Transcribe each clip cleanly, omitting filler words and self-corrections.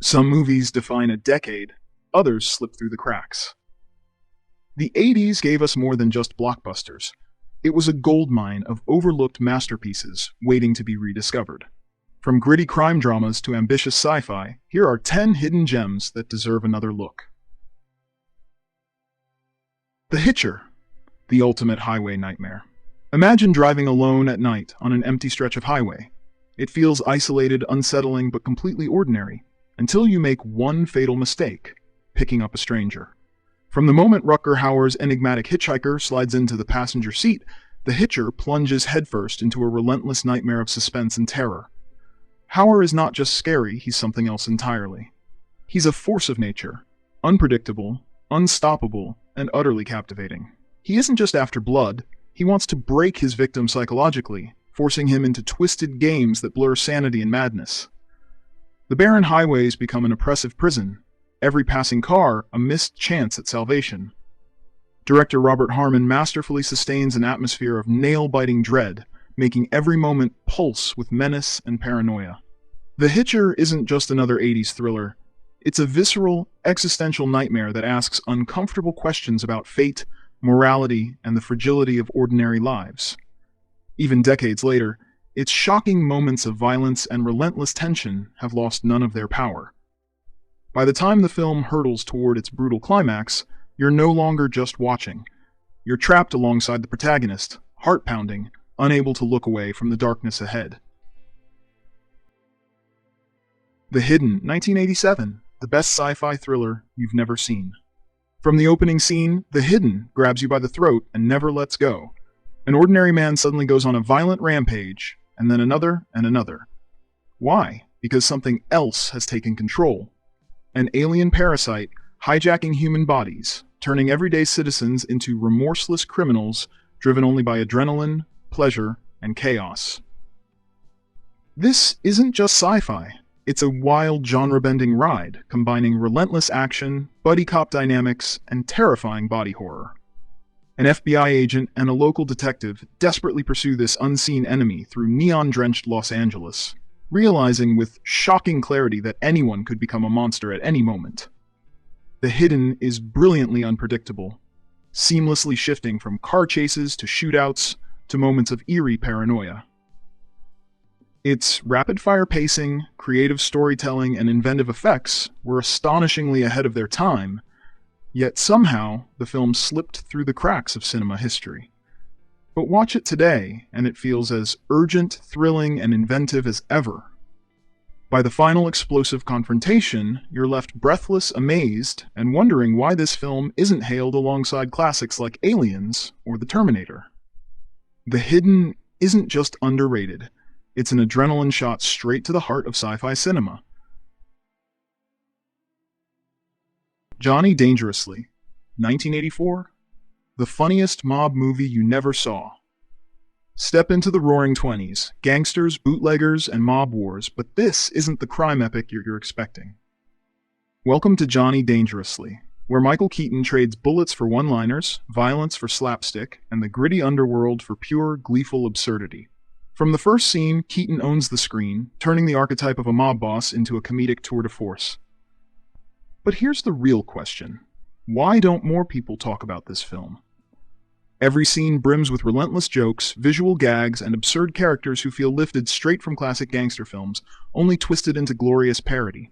Some movies define a decade, others slip through the cracks. The 80s gave us more than just blockbusters. It was a goldmine of overlooked masterpieces waiting to be rediscovered. From gritty crime dramas to ambitious sci-fi, here are 10 hidden gems that deserve another look. The Hitcher, the ultimate highway nightmare. Imagine driving alone at night on an empty stretch of highway. It feels isolated, unsettling, but completely ordinary, until you make one fatal mistake, picking up a stranger. From the moment Rutger Hauer's enigmatic hitchhiker slides into the passenger seat, the Hitcher plunges headfirst into a relentless nightmare of suspense and terror. Hauer is not just scary, he's something else entirely. He's a force of nature, unpredictable, unstoppable, and utterly captivating. He isn't just after blood, he wants to break his victim psychologically, forcing him into twisted games that blur sanity and madness. The barren highways become an oppressive prison, every passing car a missed chance at salvation. Director Robert Harmon masterfully sustains an atmosphere of nail-biting dread, making every moment pulse with menace and paranoia. The Hitcher isn't just another 80s thriller. It's a visceral, existential nightmare that asks uncomfortable questions about fate, morality, and the fragility of ordinary lives. Even decades later, its shocking moments of violence and relentless tension have lost none of their power. By the time the film hurtles toward its brutal climax, you're no longer just watching. You're trapped alongside the protagonist, heart-pounding, unable to look away from the darkness ahead. The Hidden, 1987, the best sci-fi thriller you've never seen. From the opening scene, The Hidden grabs you by the throat and never lets go. An ordinary man suddenly goes on a violent rampage, and then another and another. Why? Because something else has taken control. An alien parasite hijacking human bodies, turning everyday citizens into remorseless criminals driven only by adrenaline, pleasure, and chaos. This isn't just sci-fi. It's a wild, genre-bending ride, combining relentless action, buddy cop dynamics, and terrifying body horror. An FBI agent and a local detective desperately pursue this unseen enemy through neon-drenched Los Angeles, realizing with shocking clarity that anyone could become a monster at any moment. The Hidden is brilliantly unpredictable, seamlessly shifting from car chases to shootouts to moments of eerie paranoia. Its rapid-fire pacing, creative storytelling, and inventive effects were astonishingly ahead of their time, yet somehow the film slipped through the cracks of cinema history. But watch it today, and it feels as urgent, thrilling, and inventive as ever. By the final explosive confrontation, you're left breathless, amazed, and wondering why this film isn't hailed alongside classics like Aliens or The Terminator. The Hidden isn't just underrated. It's an adrenaline shot straight to the heart of sci-fi cinema. Johnny Dangerously, 1984. The funniest mob movie you never saw. Step into the roaring 20s, gangsters, bootleggers, and mob wars, but this isn't the crime epic you're expecting. Welcome to Johnny Dangerously, where Michael Keaton trades bullets for one-liners, violence for slapstick, and the gritty underworld for pure, gleeful absurdity. From the first scene, Keaton owns the screen, turning the archetype of a mob boss into a comedic tour de force. But here's the real question. Why don't more people talk about this film? Every scene brims with relentless jokes, visual gags, and absurd characters who feel lifted straight from classic gangster films, only twisted into glorious parody.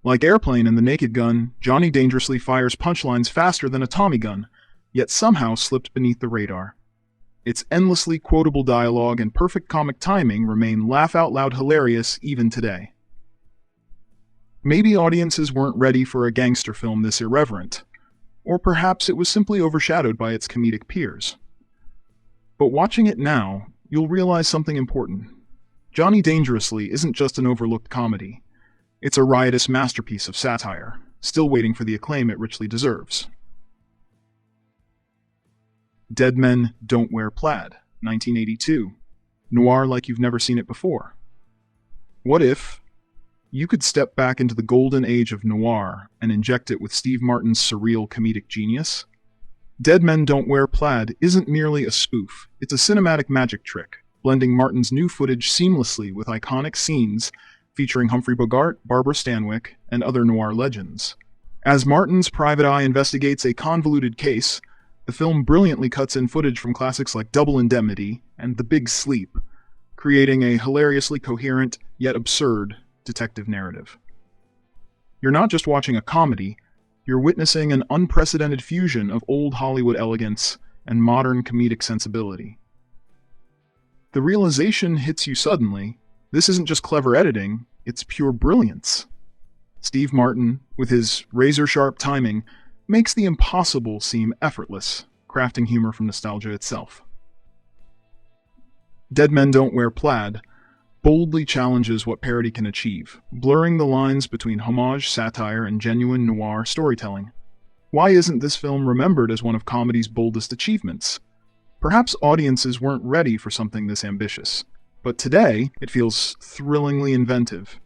Like Airplane and The Naked Gun, Johnny Dangerously fires punchlines faster than a Tommy gun, yet somehow slipped beneath the radar. Its endlessly quotable dialogue and perfect comic timing remain laugh-out-loud hilarious even today. Maybe audiences weren't ready for a gangster film this irreverent, or perhaps it was simply overshadowed by its comedic peers. But watching it now, you'll realize something important. Johnny Dangerously isn't just an overlooked comedy. It's a riotous masterpiece of satire, still waiting for the acclaim it richly deserves. Dead Men Don't Wear Plaid, 1982. Noir like you've never seen it before. What if you could step back into the golden age of noir and inject it with Steve Martin's surreal comedic genius? Dead Men Don't Wear Plaid isn't merely a spoof, it's a cinematic magic trick, blending Martin's new footage seamlessly with iconic scenes featuring Humphrey Bogart, Barbara Stanwyck, and other noir legends. As Martin's private eye investigates a convoluted case, the film brilliantly cuts in footage from classics like Double Indemnity and The Big Sleep, creating a hilariously coherent, yet absurd, detective narrative. You're not just watching a comedy, you're witnessing an unprecedented fusion of old Hollywood elegance and modern comedic sensibility. The realization hits you suddenly. This isn't just clever editing, it's pure brilliance. Steve Martin, with his razor-sharp timing, makes the impossible seem effortless, crafting humor from nostalgia itself. Dead Men Don't Wear Plaid boldly challenges what parody can achieve, blurring the lines between homage, satire, and genuine noir storytelling. Why isn't this film remembered as one of comedy's boldest achievements? Perhaps audiences weren't ready for something this ambitious, but today it feels thrillingly inventive,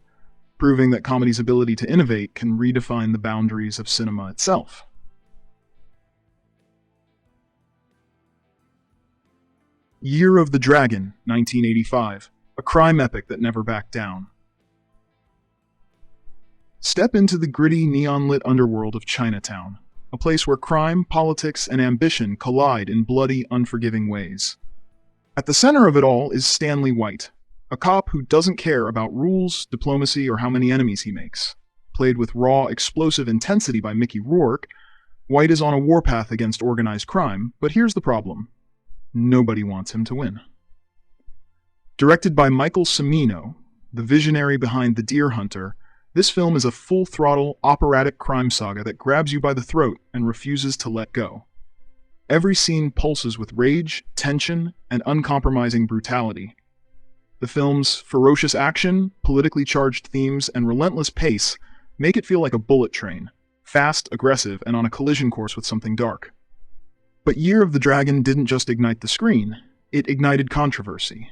proving that comedy's ability to innovate can redefine the boundaries of cinema itself. Year of the Dragon, 1985, a crime epic that never backed down. Step into the gritty, neon-lit underworld of Chinatown, a place where crime, politics, and ambition collide in bloody, unforgiving ways. At the center of it all is Stanley White, a cop who doesn't care about rules, diplomacy, or how many enemies he makes. Played with raw, explosive intensity by Mickey Rourke, White is on a warpath against organized crime, but here's the problem. Nobody wants him to win. Directed by Michael Cimino, the visionary behind The Deer Hunter, this film is a full-throttle, operatic crime saga that grabs you by the throat and refuses to let go. Every scene pulses with rage, tension, and uncompromising brutality. The film's ferocious action, politically charged themes, and relentless pace make it feel like a bullet train, fast, aggressive, and on a collision course with something dark. But Year of the Dragon didn't just ignite the screen, it ignited controversy.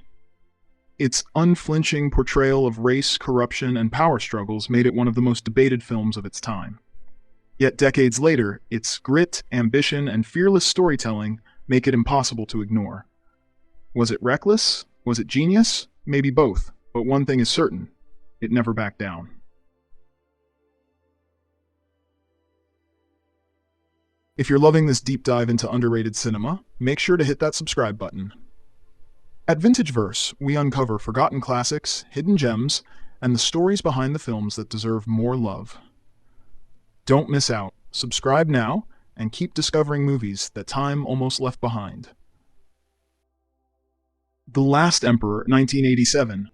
Its unflinching portrayal of race, corruption, and power struggles made it one of the most debated films of its time. Yet decades later, its grit, ambition, and fearless storytelling make it impossible to ignore. Was it reckless? Was it genius? Maybe both, but one thing is certain, it never backed down. If you're loving this deep dive into underrated cinema, make sure to hit that subscribe button. At Vintageverse, we uncover forgotten classics, hidden gems, and the stories behind the films that deserve more love. Don't miss out. Subscribe now, and keep discovering movies that time almost left behind. The Last Emperor, 1987.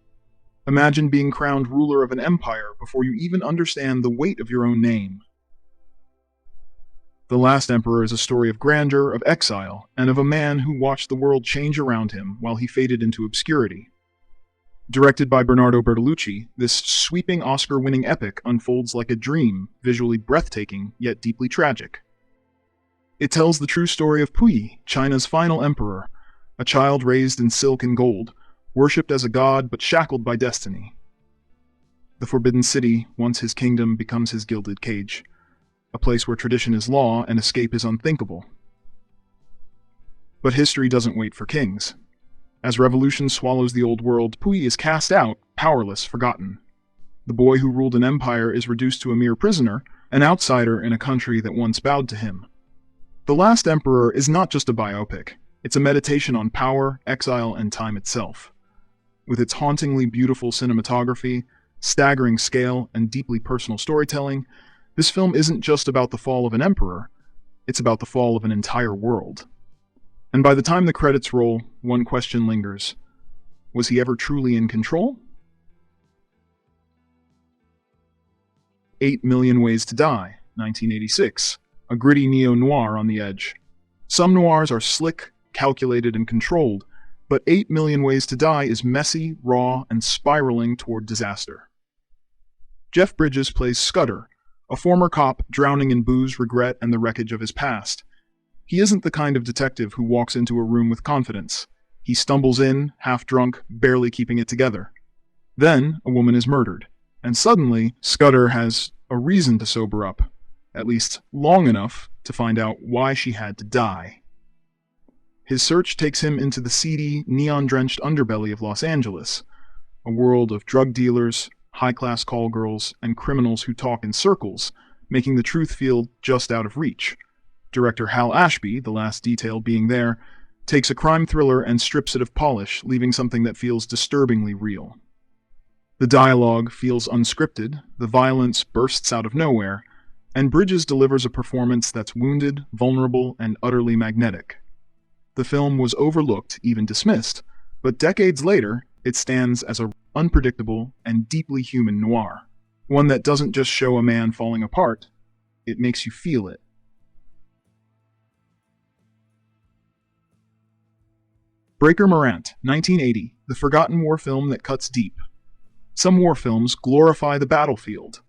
Imagine being crowned ruler of an empire before you even understand the weight of your own name. The Last Emperor is a story of grandeur, of exile, and of a man who watched the world change around him while he faded into obscurity. Directed by Bernardo Bertolucci, this sweeping Oscar-winning epic unfolds like a dream, visually breathtaking, yet deeply tragic. It tells the true story of Puyi, China's final emperor, a child raised in silk and gold, worshipped as a god but shackled by destiny. The Forbidden City, once his kingdom, becomes his gilded cage, a place where tradition is law and escape is unthinkable. But history doesn't wait for kings. As revolution swallows the old world, Puyi is cast out, powerless, forgotten. The boy who ruled an empire is reduced to a mere prisoner, an outsider in a country that once bowed to him. The Last Emperor is not just a biopic, it's a meditation on power, exile, and time itself. With its hauntingly beautiful cinematography, staggering scale, and deeply personal storytelling, this film isn't just about the fall of an emperor, it's about the fall of an entire world. And by the time the credits roll, one question lingers. Was he ever truly in control? 8 Million Ways to Die, 1986. A gritty neo-noir on the edge. Some noirs are slick, calculated, and controlled, but 8 Million Ways to Die is messy, raw, and spiraling toward disaster. Jeff Bridges plays Scudder, a former cop drowning in booze, regret, and the wreckage of his past. He isn't the kind of detective who walks into a room with confidence. He stumbles in, half drunk, barely keeping it together. Then, a woman is murdered, and suddenly, Scudder has a reason to sober up, at least long enough to find out why she had to die. His search takes him into the seedy, neon-drenched underbelly of Los Angeles, a world of drug dealers, high-class call girls, and criminals who talk in circles, making the truth feel just out of reach. Director Hal Ashby, the last detail being there, takes a crime thriller and strips it of polish, leaving something that feels disturbingly real. The dialogue feels unscripted, the violence bursts out of nowhere, and Bridges delivers a performance that's wounded, vulnerable, and utterly magnetic. The film was overlooked, even dismissed, but decades later, it stands as an unpredictable and deeply human noir. One that doesn't just show a man falling apart, it makes you feel it. Breaker Morant, 1980, the forgotten war film that cuts deep. Some war films glorify the battlefield.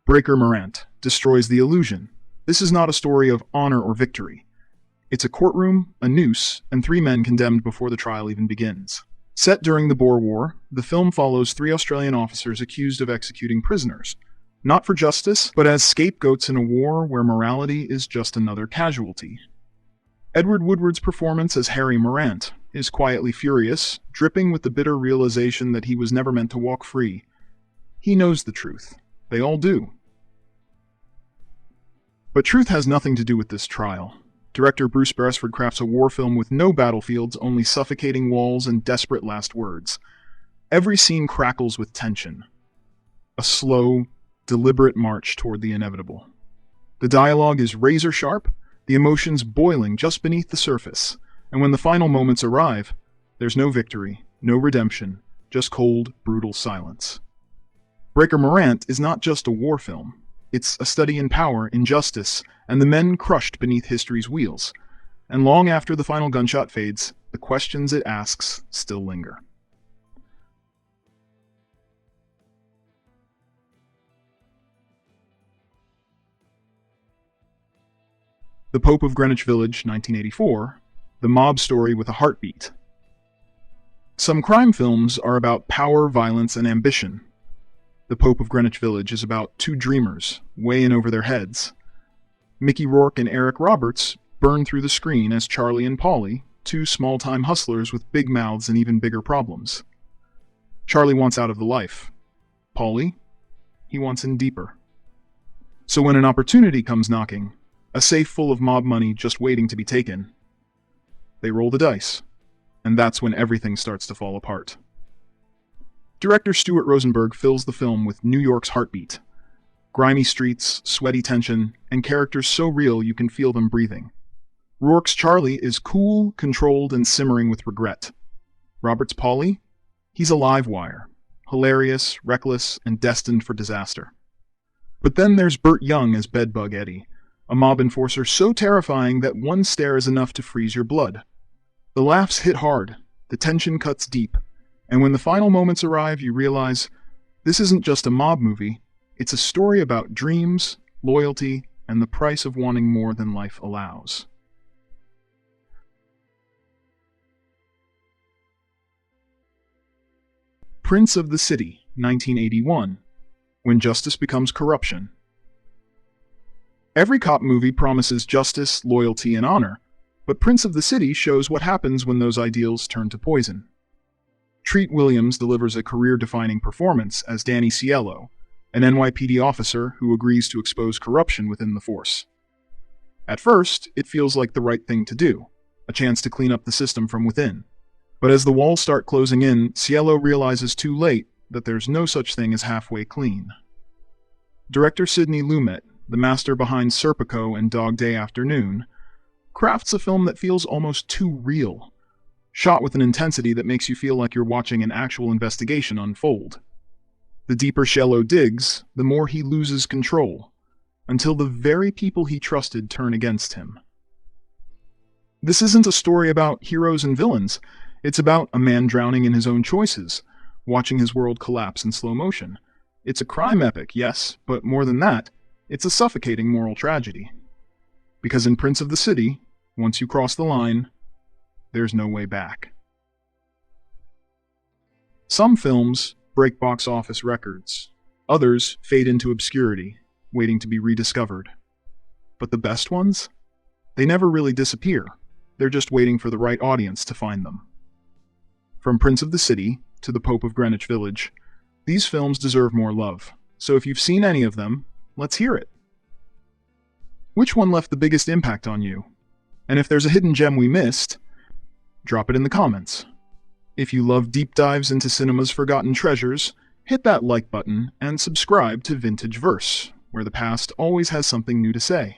Breaker Morant destroys the illusion. This is not a story of honor or victory. It's a courtroom, a noose, and 3 men condemned before the trial even begins. Set during the Boer War, the film follows 3 Australian officers accused of executing prisoners, not for justice, but as scapegoats in a war where morality is just another casualty. Edward Woodward's performance as Harry Morant is quietly furious, dripping with the bitter realization that he was never meant to walk free. He knows the truth. They all do. But truth has nothing to do with this trial. Director Bruce Beresford crafts a war film with no battlefields, only suffocating walls and desperate last words. Every scene crackles with tension. A slow, deliberate march toward the inevitable. The dialogue is razor-sharp, the emotions boiling just beneath the surface, and when the final moments arrive, there's no victory, no redemption, just cold, brutal silence. Breaker Morant is not just a war film. It's a study in power, injustice, and the men crushed beneath history's wheels. And long after the final gunshot fades, the questions it asks still linger. The Pope of Greenwich Village, 1984, the mob story with a heartbeat. Some crime films are about power, violence, and ambition. The Pope of Greenwich Village is about 2 dreamers, way in over their heads. Mickey Rourke and Eric Roberts burn through the screen as Charlie and Polly, 2 small-time hustlers with big mouths and even bigger problems. Charlie wants out of the life. Polly, he wants in deeper. So when an opportunity comes knocking, a safe full of mob money just waiting to be taken, they roll the dice, and that's when everything starts to fall apart. Director Stuart Rosenberg fills the film with New York's heartbeat. Grimy streets, sweaty tension, and characters so real you can feel them breathing. Rourke's Charlie is cool, controlled, and simmering with regret. Robert's Polly? He's a live wire. Hilarious, reckless, and destined for disaster. But then there's Burt Young as Bedbug Eddie, a mob enforcer so terrifying that one stare is enough to freeze your blood. The laughs hit hard, the tension cuts deep, and when the final moments arrive, you realize this isn't just a mob movie, it's a story about dreams, loyalty, and the price of wanting more than life allows. Prince of the City, 1981, When Justice Becomes Corruption. Every cop movie promises justice, loyalty, and honor, but Prince of the City shows what happens when those ideals turn to poison. Treat Williams delivers a career-defining performance as Danny Cielo, an NYPD officer who agrees to expose corruption within the force. At first, it feels like the right thing to do, a chance to clean up the system from within. But as the walls start closing in, Cielo realizes too late that there's no such thing as halfway clean. Director Sidney Lumet, the master behind Serpico and Dog Day Afternoon, crafts a film that feels almost too real, shot with an intensity that makes you feel like you're watching an actual investigation unfold. The deeper Cielo digs, the more he loses control, until the very people he trusted turn against him. This isn't a story about heroes and villains, it's about a man drowning in his own choices, watching his world collapse in slow motion. It's a crime epic, yes, but more than that, it's a suffocating moral tragedy. Because in Prince of the City, once you cross the line, there's no way back. Some films break box office records. Others fade into obscurity, waiting to be rediscovered. But the best ones? They never really disappear. They're just waiting for the right audience to find them. From Prince of the City to The Pope of Greenwich Village, These films deserve more love, so if you've seen any of them, let's hear it. Which one left the biggest impact on you? And if there's a hidden gem we missed, drop it in the comments. If you love deep dives into cinema's forgotten treasures, hit that like button and subscribe to Vintage Verse, where the past always has something new to say.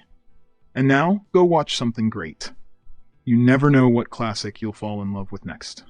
And now, go watch something great. You never know what classic you'll fall in love with next.